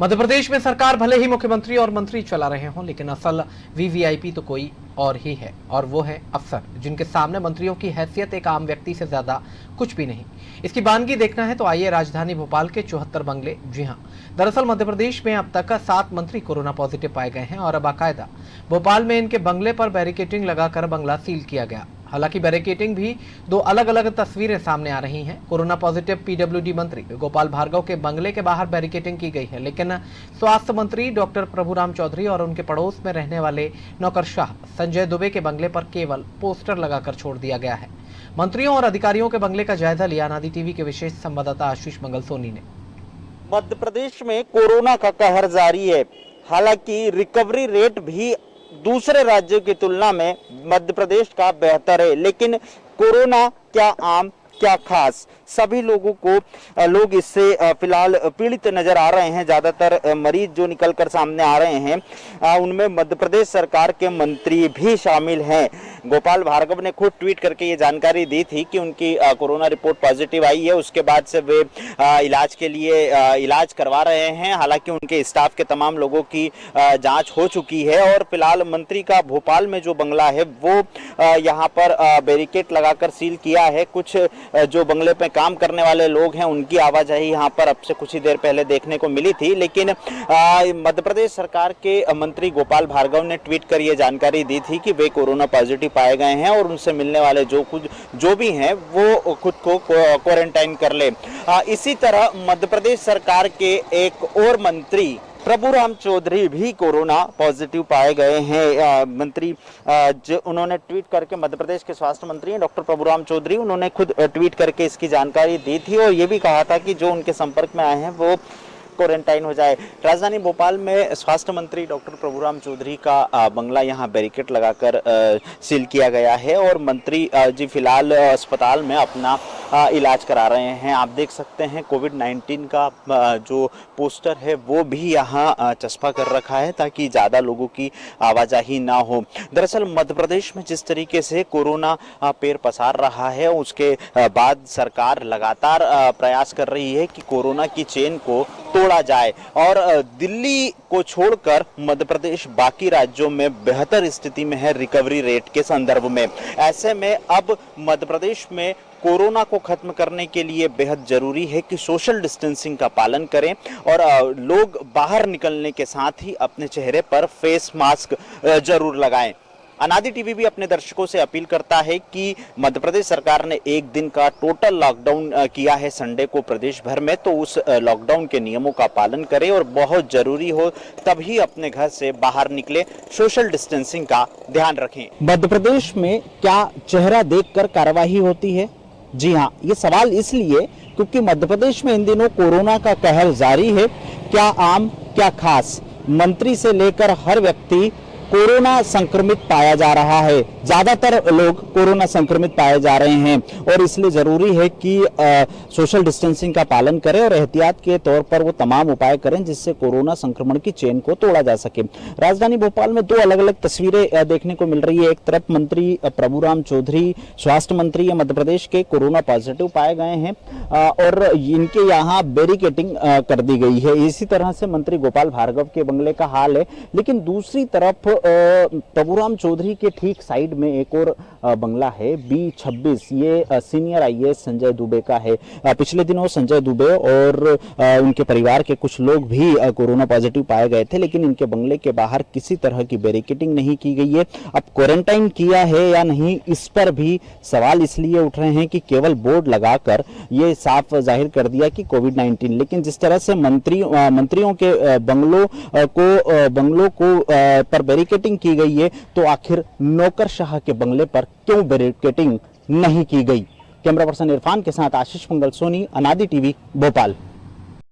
मध्य प्रदेश में सरकार भले ही मुख्यमंत्री और मंत्री चला रहे हों, लेकिन असल वीवीआईपी तो कोई और ही है, और वो है अफसर, जिनके सामने मंत्रियों की हैसियत एक आम व्यक्ति से ज्यादा कुछ भी नहीं। इसकी बानगी देखना है तो आइए राजधानी भोपाल के 74 बंगले। जी हां, दरअसल मध्य प्रदेश में अब तक 7 मंत्री कोरोना पॉजिटिव पाए गए हैं और अब बाकायदा भोपाल में इनके बंगले पर बैरिकेडिंग लगाकर बंगला सील किया गया। हालांकि बैरिकेडिंग भी 2 अलग अलग तस्वीरें सामने आ रही हैं। कोरोना पॉजिटिव पीडब्ल्यूडी मंत्री गोपाल भार्गव के बंगले के बाहर बैरिकेडिंग की गई है, लेकिन स्वास्थ्य मंत्री डॉक्टर प्रभुराम चौधरी और उनके पड़ोस में रहने वाले नौकरशाह संजय दुबे के बंगले पर केवल पोस्टर लगाकर छोड़ दिया गया है। मंत्रियों और अधिकारियों के बंगले का जायजा लिया अनादि टीवी के विशेष संवाददाता आशीष मंगल सोनी ने। मध्य प्रदेश में कोरोना का कहर जारी है। हालांकि रिकवरी रेट भी दूसरे राज्यों की तुलना में मध्य प्रदेश का बेहतर है, लेकिन कोरोना क्या आम क्या खास, सभी लोग इससे फिलहाल पीड़ित नजर आ रहे हैं। ज्यादातर मरीज जो निकलकर सामने आ रहे हैं उनमें मध्य प्रदेश सरकार के मंत्री भी शामिल हैं। गोपाल भार्गव ने खुद ट्वीट करके ये जानकारी दी थी कि उनकी कोरोना रिपोर्ट पॉजिटिव आई है। उसके बाद से वे इलाज के लिए इलाज करवा रहे हैं। हालांकि उनके स्टाफ के तमाम लोगों की जांच हो चुकी है और फिलहाल मंत्री का भोपाल में जो बंगला है वो यहाँ पर बैरिकेड लगाकर सील किया है। कुछ जो बंगले पे काम करने वाले लोग हैं उनकी आवाजाही यहाँ पर अब से कुछ ही देर पहले देखने को मिली थी, लेकिन मध्य प्रदेश सरकार के मंत्री गोपाल भार्गव ने ट्वीट कर ये जानकारी दी थी कि वे कोरोना पॉजिटिव पाए गए हैं और उनसे मिलने वाले जो भी हैं वो खुद को क्वारंटाइन कर ले। इसी तरह मध्य प्रदेश सरकार के एक और मंत्री प्रभुराम चौधरी भी कोरोना पॉजिटिव पाए गए हैं। मंत्री उन्होंने ट्वीट करके, मध्य प्रदेश के स्वास्थ्य मंत्री हैं डॉक्टर प्रभुराम चौधरी, उन्होंने खुद ट्वीट करके इसकी जानकारी दी थी और ये भी कहा था कि जो उनके संपर्क में आए हैं वो क्वारंटाइन हो जाए। राजधानी भोपाल में स्वास्थ्य मंत्री डॉक्टर प्रभुराम चौधरी का बंगला यहां बैरिकेड लगाकर सील किया गया है और मंत्री जी फिलहाल अस्पताल में अपना इलाज करा रहे हैं। आप देख सकते हैं कोविड-19 का जो पोस्टर है वो भी यहां चस्पा कर रखा है ताकि ज़्यादा लोगों की आवाजाही ना हो। दरअसल मध्य प्रदेश में जिस तरीके से कोरोना पैर पसार रहा है उसके बाद सरकार लगातार प्रयास कर रही है कि कोरोना की चेन को तोड़ा जाए और दिल्ली को छोड़कर मध्य प्रदेश बाकी राज्यों में बेहतर स्थिति में है रिकवरी रेट के संदर्भ में। ऐसे में अब मध्य प्रदेश में कोरोना को खत्म करने के लिए बेहद जरूरी है कि सोशल डिस्टेंसिंग का पालन करें और लोग बाहर निकलने के साथ ही अपने चेहरे पर फेस मास्क जरूर लगाएं। अनादि टीवी भी अपने दर्शकों से अपील करता है कि मध्य प्रदेश सरकार ने 1 दिन का टोटल लॉकडाउन किया है संडे को प्रदेश भर में, तो उस लॉकडाउन के नियमों का पालन करें और बहुत जरूरी हो तभी अपने घर से बाहर निकले, सोशल डिस्टेंसिंग का ध्यान रखें। मध्य प्रदेश में क्या चेहरा देखकर कार्यवाही होती है? जी हाँ, ये सवाल इसलिए क्योंकि मध्य प्रदेश में इन दिनों कोरोना का कहर जारी है। क्या आम क्या खास, मंत्री से लेकर हर व्यक्ति कोरोना संक्रमित पाया जा रहा है। ज्यादातर लोग कोरोना संक्रमित पाए जा रहे हैं और इसलिए जरूरी है कि सोशल डिस्टेंसिंग का पालन करें और एहतियात के तौर पर वो तमाम उपाय करें जिससे कोरोना संक्रमण की चेन को तोड़ा जा सके। राजधानी भोपाल में 2 अलग अलग तस्वीरें देखने को मिल रही है। एक तरफ मंत्री प्रभुराम चौधरी स्वास्थ्य मंत्री मध्य प्रदेश के कोरोना पॉजिटिव पाए गए हैं और इनके यहाँ बैरिकेडिंग कर दी गई है। इसी तरह से मंत्री गोपाल भार्गव के बंगले का हाल है, लेकिन दूसरी तरफ प्रभुराम चौधरी के ठीक साइड में एक और बंगला है B26। ये सीनियर IAS संजय दुबे का है। पिछले दिनों संजय दुबे और उनके परिवार के कुछ लोग भी कोरोना पॉजिटिव पाए गए थे, लेकिन इनके बंगले के बाहर किसी तरह की बैरिकेडिंग नहीं की गई है। अब क्वारंटाइन किया है या नहीं, इस पर भी सवाल इसलिए उठ रहे हैं कि केवल बोर्ड लगाकर ये साफ जाहिर कर दिया कि कोविड-19, लेकिन जिस तरह से मंत्रियों के बंगलों को पर बैरिकेडिंग की गई है तो आखिर नौकरशाह के बंगले पर क्यों बैरिकेडिंग नहीं की गई? कैमरा पर्सन इरफान के साथ आशीष मंगल सोनी, अनादि टीवी, भोपाल।